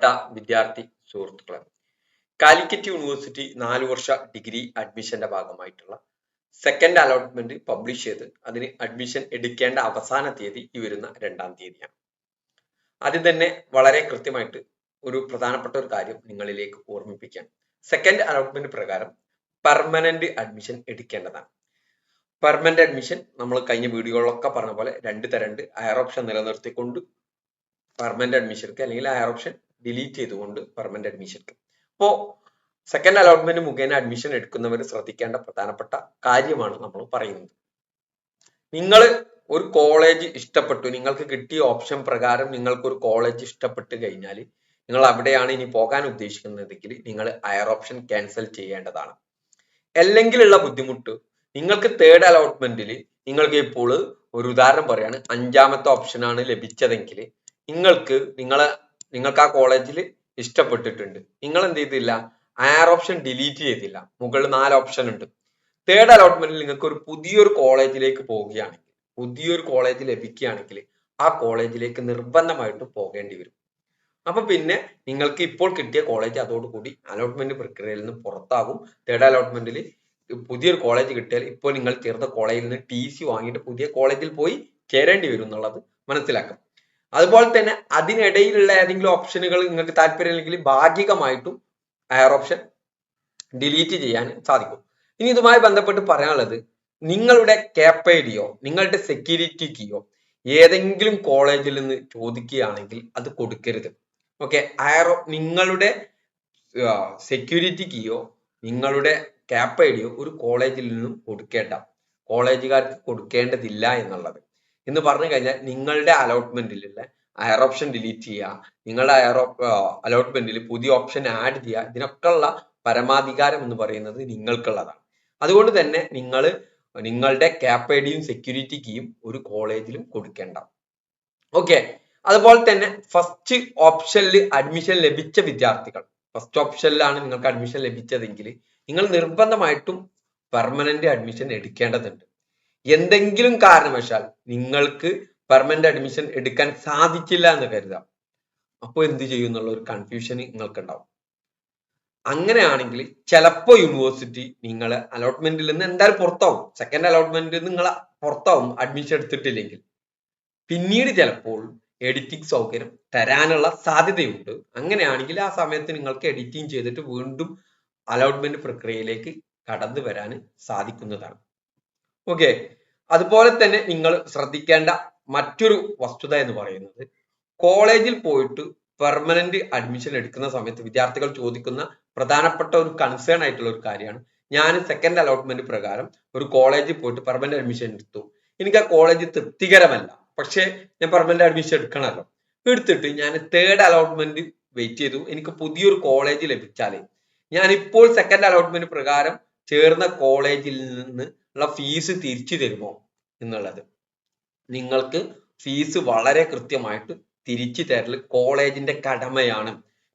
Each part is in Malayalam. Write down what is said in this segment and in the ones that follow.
പ്രിയപ്പെട്ട വിദ്യാർത്ഥി സുഹൃത്തുക്കളെ, കാലിക്കറ്റ് യൂണിവേഴ്സിറ്റി 4 വർഷ ഡിഗ്രി അഡ്മിഷന്റെ ഭാഗമായിട്ടുള്ള സെക്കൻഡ് അലോട്ട്മെന്റ് പബ്ലിഷ് ചെയ്ത് അതിന് അഡ്മിഷൻ എടുക്കേണ്ട അവസാന തീയതി ഈ വരുന്ന 2-ാം തീയതിയാണ്. ആദ്യം തന്നെ വളരെ കൃത്യമായിട്ട് ഒരു പ്രധാനപ്പെട്ട ഒരു കാര്യം നിങ്ങളിലേക്ക് ഓർമ്മിപ്പിക്കാൻ, സെക്കൻഡ് അലോട്ട്മെന്റ് പ്രകാരം പെർമനന്റ് അഡ്മിഷൻ എടുക്കേണ്ടതാണ്. പെർമനന്റ് അഡ്മിഷൻ നമ്മൾ കഴിഞ്ഞ വീഡിയോകളിലൊക്കെ പറഞ്ഞ പോലെ 2 തരമുണ്ട്. ഹയർ ഓപ്ഷൻ നിലനിർത്തിക്കൊണ്ട് പെർമനന്റ് അഡ്മിഷൻ അല്ലെങ്കിൽ ഹയർ ഓപ്ഷൻ ഡിലീറ്റ് ചെയ്തുകൊണ്ട് പെർമനന്റ് അഡ്മിഷൻ. അപ്പോ സെക്കൻഡ് അലോട്ട്മെന്റ് മുഖേന അഡ്മിഷൻ എടുക്കുന്നവർ ശ്രദ്ധിക്കേണ്ട പ്രധാനപ്പെട്ട കാര്യമാണ് നമ്മൾ പറയുന്നത്. നിങ്ങൾ ഒരു കോളേജ് ഇഷ്ടപ്പെട്ടു, നിങ്ങൾക്ക് കിട്ടിയ ഓപ്ഷൻ പ്രകാരം നിങ്ങൾക്ക് ഒരു കോളേജ് ഇഷ്ടപ്പെട്ട് കഴിഞ്ഞാൽ നിങ്ങൾ അവിടെയാണ് ഇനി പോകാൻ ഉദ്ദേശിക്കുന്നതെങ്കിൽ നിങ്ങൾ ഹയർ ഓപ്ഷൻ ക്യാൻസൽ ചെയ്യേണ്ടതാണ്. അല്ലെങ്കിലുള്ള ബുദ്ധിമുട്ട്, നിങ്ങൾക്ക് തേർഡ് അലോട്ട്മെന്റിൽ നിങ്ങൾക്ക് ഇപ്പോൾ ഒരു ഉദാഹരണം പറയാണ്, 5-ാമത്തെ ഓപ്ഷനാണ് ലഭിച്ചതെങ്കിൽ നിങ്ങൾക്ക് ആ കോളേജിൽ ഇഷ്ടപ്പെട്ടിട്ടുണ്ട്, നിങ്ങൾ എന്ത് ചെയ്തില്ല, ഹയർ ഓപ്ഷൻ ഡിലീറ്റ് ചെയ്തില്ല. മുകളിൽ 4 ഓപ്ഷൻ ഉണ്ട്. തേർഡ് അലോട്ട്മെന്റിൽ നിങ്ങൾക്ക് ഒരു പുതിയൊരു കോളേജിലേക്ക് പോവുകയാണെങ്കിൽ, പുതിയൊരു കോളേജ് ലഭിക്കുകയാണെങ്കിൽ ആ കോളേജിലേക്ക് നിർബന്ധമായിട്ടും പോകേണ്ടി വരും. അപ്പൊ പിന്നെ നിങ്ങൾക്ക് ഇപ്പോൾ കിട്ടിയ കോളേജ് അതോടുകൂടി അലോട്ട്മെന്റ് പ്രക്രിയയിൽ നിന്ന് പുറത്താകും. തേർഡ് അലോട്ട്മെന്റിൽ പുതിയൊരു കോളേജ് കിട്ടിയാൽ ഇപ്പോൾ നിങ്ങൾ ചേർന്ന കോളേജിൽ നിന്ന് TC വാങ്ങിയിട്ട് പുതിയ കോളേജിൽ പോയി ചേരേണ്ടി വരും എന്നുള്ളത് മനസ്സിലാക്കാം. അതുപോലെ തന്നെ അതിനിടയിലുള്ള ഏതെങ്കിലും ഓപ്ഷനുകൾ നിങ്ങൾക്ക് താല്പര്യമില്ലെങ്കിൽ ഭാഗികമായിട്ടും ഹയർ ഓപ്ഷൻ ഡിലീറ്റ് ചെയ്യാൻ സാധിക്കും. ഇനി ഇതുമായി ബന്ധപ്പെട്ട് പറയാനുള്ളത്, നിങ്ങളുടെ KPIDയോ നിങ്ങളുടെ സെക്യൂരിറ്റി കീയോ ഏതെങ്കിലും കോളേജിൽ നിന്ന് ചോദിക്കുകയാണെങ്കിൽ അത് കൊടുക്കരുത്. ഓക്കെ, നിങ്ങളുടെ സെക്യൂരിറ്റി കീയോ നിങ്ങളുടെ KPIDയോ ഒരു കോളേജിൽ നിന്നും കോളേജുകാർക്ക് കൊടുക്കേണ്ടതില്ല എന്നുള്ളത്. എന്ന് പറഞ്ഞു കഴിഞ്ഞാൽ നിങ്ങളുടെ അലോട്ട്മെന്റിലുള്ള ഹയർ ഓപ്ഷൻ ഡിലീറ്റ് ചെയ്യുക, നിങ്ങളുടെ അലോട്ട്മെന്റിൽ പുതിയ ഓപ്ഷൻ ആഡ് ചെയ്യുക, ഇതിനൊക്കെ ഉള്ള പരമാധികാരം എന്ന് പറയുന്നത് നിങ്ങൾക്കുള്ളതാണ്. അതുകൊണ്ട് തന്നെ നിങ്ങൾ നിങ്ങളുടെ KPIDയും സെക്യൂരിറ്റി കീയും ഒരു കോളേജിലും കൊടുക്കേണ്ട. ഓക്കെ, അതുപോലെ തന്നെ ഫസ്റ്റ് ഓപ്ഷനിൽ അഡ്മിഷൻ ലഭിച്ച വിദ്യാർത്ഥികൾ, ഫസ്റ്റ് ഓപ്ഷനിലാണ് നിങ്ങൾക്ക് അഡ്മിഷൻ ലഭിച്ചതെങ്കിൽ നിങ്ങൾ നിർബന്ധമായിട്ടും പെർമനന്റ് അഡ്മിഷൻ എടുക്കേണ്ടതുണ്ട്. എന്തെങ്കിലും കാരണവശാൽ നിങ്ങൾക്ക് പെർമനന്റ് അഡ്മിഷൻ എടുക്കാൻ സാധിച്ചില്ല എന്ന് കരുതാം, അപ്പോൾ എന്ത് ചെയ്യും എന്നുള്ള ഒരു കൺഫ്യൂഷൻ നിങ്ങൾക്ക് ഉണ്ടാവും. അങ്ങനെയാണെങ്കിൽ ചിലപ്പോൾ യൂണിവേഴ്സിറ്റി നിങ്ങൾ അലോട്ട്മെന്റിൽ നിന്ന് എന്തായാലും പുറത്താവും. സെക്കൻഡ് അലോട്ട്മെന്റിൽ നിങ്ങൾ പുറത്താവും അഡ്മിഷൻ എടുത്തിട്ടില്ലെങ്കിൽ. പിന്നീട് ചിലപ്പോൾ എഡിറ്റിംഗ് സൗകര്യം തരാനുള്ള സാധ്യതയുണ്ട്. അങ്ങനെയാണെങ്കിൽ ആ സമയത്ത് നിങ്ങൾക്ക് എഡിറ്റിംഗ് ചെയ്തിട്ട് വീണ്ടും അലോട്ട്മെന്റ് പ്രക്രിയയിലേക്ക് കടന്നു വരാൻ സാധിക്കുന്നതാണ്. ഓക്കെ, അതുപോലെ തന്നെ നിങ്ങൾ ശ്രദ്ധിക്കേണ്ട മറ്റൊരു വസ്തുത എന്ന് പറയുന്നത്, കോളേജിൽ പോയിട്ട് പെർമനന്റ് അഡ്മിഷൻ എടുക്കുന്ന സമയത്ത് വിദ്യാർത്ഥികൾ ചോദിക്കുന്ന പ്രധാനപ്പെട്ട ഒരു കൺസേൺ ആയിട്ടുള്ള ഒരു കാര്യമാണ്, ഞാൻ സെക്കൻഡ് അലോട്ട്മെന്റ് പ്രകാരം ഒരു കോളേജിൽ പോയിട്ട് പെർമനന്റ് അഡ്മിഷൻ എടുത്തു, എനിക്ക് ആ കോളേജ് തൃപ്തികരമല്ല, പക്ഷെ ഞാൻ പെർമനന്റ് അഡ്മിഷൻ എടുക്കണമല്ലോ, എടുത്തിട്ട് ഞാൻ തേർഡ് അലോട്ട്മെന്റ് വെയിറ്റ് ചെയ്തു, എനിക്ക് പുതിയൊരു കോളേജ് ലഭിച്ചാലേ ഞാൻ ഇപ്പോൾ സെക്കൻഡ് അലോട്ട്മെന്റ് പ്രകാരം ചേർന്ന കോളേജിൽ നിന്ന് ഉള്ള ഫീസ് തിരിച്ചു തരുമോ എന്നുള്ളത്. നിങ്ങൾക്ക് ഫീസ് വളരെ കൃത്യമായിട്ട് തിരിച്ചു തരൽ കോളേജിന്റെ കടമയാണ്.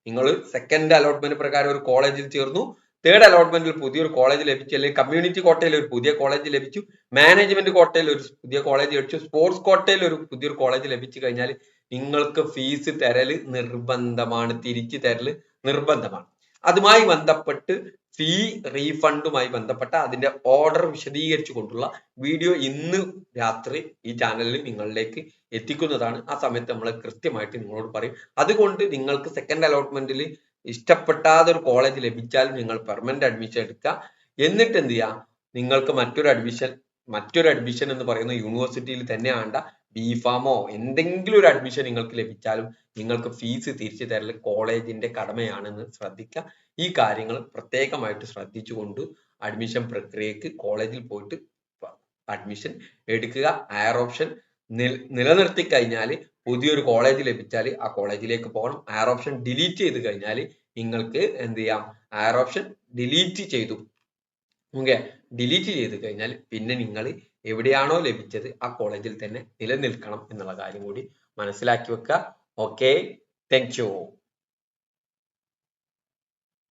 നിങ്ങൾ സെക്കൻഡ് അലോട്ട്മെന്റ് പ്രകാരം ഒരു കോളേജിൽ ചേർന്നു, തേർഡ് അലോട്ട്മെന്റിൽ പുതിയൊരു കോളേജ് ലഭിച്ചു, അല്ലെങ്കിൽ കമ്മ്യൂണിറ്റി കോട്ടയിൽ ഒരു പുതിയ കോളേജ് ലഭിച്ചു, മാനേജ്മെന്റ് കോട്ടയിൽ ഒരു പുതിയ കോളേജ് ലഭിച്ചു, സ്പോർട്സ് കോട്ടയിൽ ഒരു പുതിയൊരു കോളേജ് ലഭിച്ചു കഴിഞ്ഞാൽ നിങ്ങൾക്ക് ഫീസ് തരല് നിർബന്ധമാണ്, തിരിച്ചു തരല് നിർബന്ധമാണ്. അതുമായി ബന്ധപ്പെട്ട് ഫീ റീഫണ്ടുമായി ബന്ധപ്പെട്ട അതിന്റെ ഓർഡർ വിശദീകരിച്ചു കൊണ്ടുള്ള വീഡിയോ ഇന്ന് രാത്രി ഈ ചാനലിൽ നിങ്ങളിലേക്ക് എത്തിക്കുന്നതാണ്. ആ സമയത്ത് നമ്മൾ കൃത്യമായിട്ട് നിങ്ങളോട് പറയും. അതുകൊണ്ട് നിങ്ങൾക്ക് സെക്കൻഡ് അലോട്ട്മെന്റിൽ ഇഷ്ടപ്പെട്ടാതെ ഒരു കോളേജ് ലഭിച്ചാലും നിങ്ങൾ പെർമനന്റ് അഡ്മിഷൻ എടുക്കുക. എന്നിട്ട് എന്ത് ചെയ്യുക, നിങ്ങൾക്ക് മറ്റൊരു അഡ്മിഷൻ എന്ന് പറയുന്ന യൂണിവേഴ്സിറ്റിയിൽ തന്നെ ആണ്ട ബിഫാമോ എന്തെങ്കിലും ഒരു അഡ്മിഷൻ നിങ്ങൾക്ക് ലഭിച്ചാലും നിങ്ങൾക്ക് ഫീസ് തിരിച്ചു തരൽ കോളേജിന്റെ കടമയാണെന്ന് ശ്രദ്ധിക്കുക. ഈ കാര്യങ്ങൾ പ്രത്യേകമായിട്ട് ശ്രദ്ധിച്ചുകൊണ്ട് അഡ്മിഷൻ പ്രക്രിയക്ക് കോളേജിൽ പോയിട്ട് അഡ്മിഷൻ എടുക്കുക. ഹയർ ഓപ്ഷൻ നിലനിർത്തി കഴിഞ്ഞാൽ പുതിയൊരു കോളേജ് ലഭിച്ചാൽ ആ കോളേജിലേക്ക് പോകണം. ഹയർ ഓപ്ഷൻ ഡിലീറ്റ് ചെയ്ത് കഴിഞ്ഞാൽ നിങ്ങൾക്ക് എന്ത് ചെയ്യാം, ഹയർ ഓപ്ഷൻ ഡിലീറ്റ് ചെയ്തു കഴിഞ്ഞാൽ പിന്നെ നിങ്ങൾ എവിടെയാണോ ലഭിച്ചത് ആ കോളേജിൽ തന്നെ നിലനിൽക്കണം എന്നുള്ള കാര്യം കൂടി മനസ്സിലാക്കി വെക്കുക. Okay, thank you.